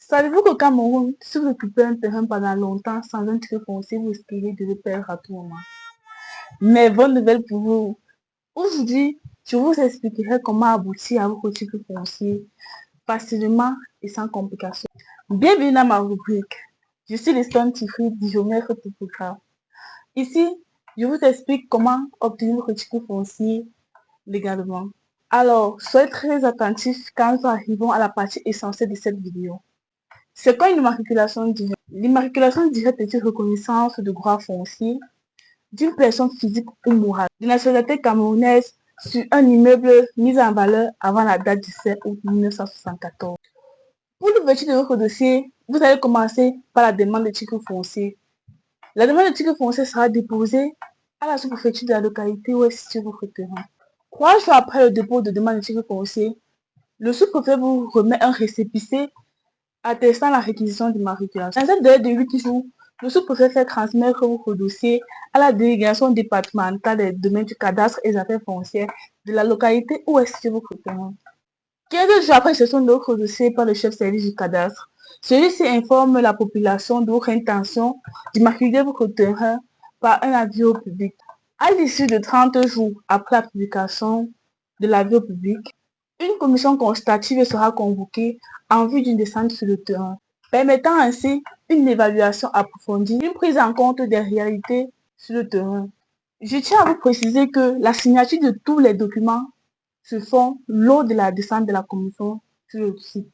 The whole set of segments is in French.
Savez-vous qu'au Cameroun, si vous occupez un terrain pendant longtemps sans un titre foncier, vous risquez de le perdre à tout moment? Mais bonne nouvelle pour vous. Aujourd'hui, je vous expliquerai comment aboutir à votre titre foncier facilement et sans complications. Bienvenue dans ma rubrique. Je suis Liston Tifri, géomètre topographe. Ici, je vous explique comment obtenir votre titre foncier légalement. Alors, soyez très attentifs quand nous arrivons à la partie essentielle de cette vidéo. C'est quoi une immatriculation directe? L'immatriculation directe est une reconnaissance de droit foncier d'une personne physique ou morale de nationalité camerounaise sur un immeuble mis en valeur avant la date du 7 août 1974. Pour l'ouverture de votre dossier, vous allez commencer par la demande de titre foncier. La demande de titre foncier sera déposée à la sous-préfecture de la localité où est situé votre terrain. 3 jours après le dépôt de demande de titre foncier, le sous-préfet vous remet un récépissé attestant la réquisition d'immatriculation. Dans un délai de 8 jours, le sous-préfet fait transmettre votre dossier à la délégation départementale des domaines du cadastre et des affaires foncières de la localité où est situé votre terrain. 15 jours après réception de votre dossier par le chef service du cadastre, celui-ci informe la population de votre intention d'immatriculer votre terrain par un avis au public. À l'issue de 30 jours après la publication de l'avis au public, une commission consultative sera convoquée en vue d'une descente sur le terrain, permettant ainsi une évaluation approfondie, une prise en compte des réalités sur le terrain. Je tiens à vous préciser que la signature de tous les documents se font lors de la descente de la commission sur le site.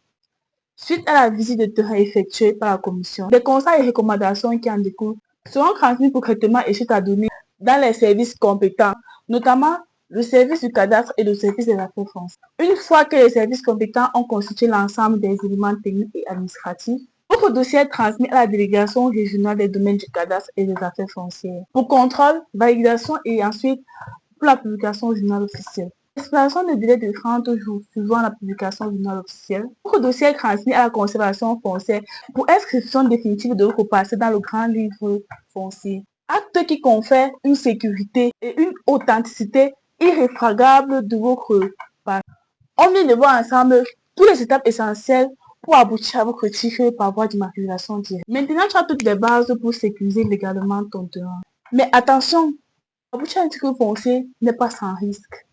Suite à la visite de terrain effectuée par la commission, les conseils et recommandations qui en découlent seront transmis concrètement et suite à donner dans les services compétents, notamment le service du cadastre et le service des affaires foncières. Une fois que les services compétents ont constitué l'ensemble des éléments techniques et administratifs, votre dossier est transmis à la délégation régionale des domaines du cadastre et des affaires foncières pour contrôle, validation et ensuite pour la publication au journal officiel. L'expiration du délai de 30 jours suivant la publication du journal officiel, votre dossier est transmis à la conservation foncière pour inscription définitive de votre parcelle dans le grand livre foncier. Acte qui confère une sécurité et une authenticité irréfragable de votre parcelle. On vient de voir ensemble toutes les étapes essentielles pour aboutir à votre titre par voie d'immatriculation directe. Maintenant, tu as toutes les bases pour sécuriser légalement ton terrain. Mais attention, aboutir à un titre foncier n'est pas sans risque.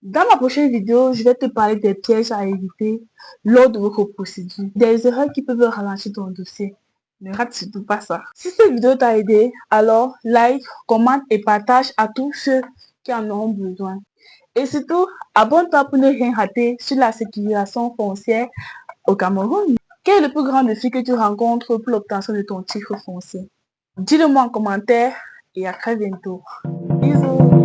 Dans ma prochaine vidéo, je vais te parler des pièges à éviter lors de votre procédure, des erreurs qui peuvent ralentir ton dossier. Ne rate surtout pas ça. Si cette vidéo t'a aidé, alors like, commente et partage à tous ceux qui en auront besoin. Et surtout, abonne-toi pour ne rien rater sur la sécurisation foncière au Cameroun. Quel est le plus grand défi que tu rencontres pour l'obtention de ton titre foncier? Dis-le moi en commentaire et à très bientôt. Bisous.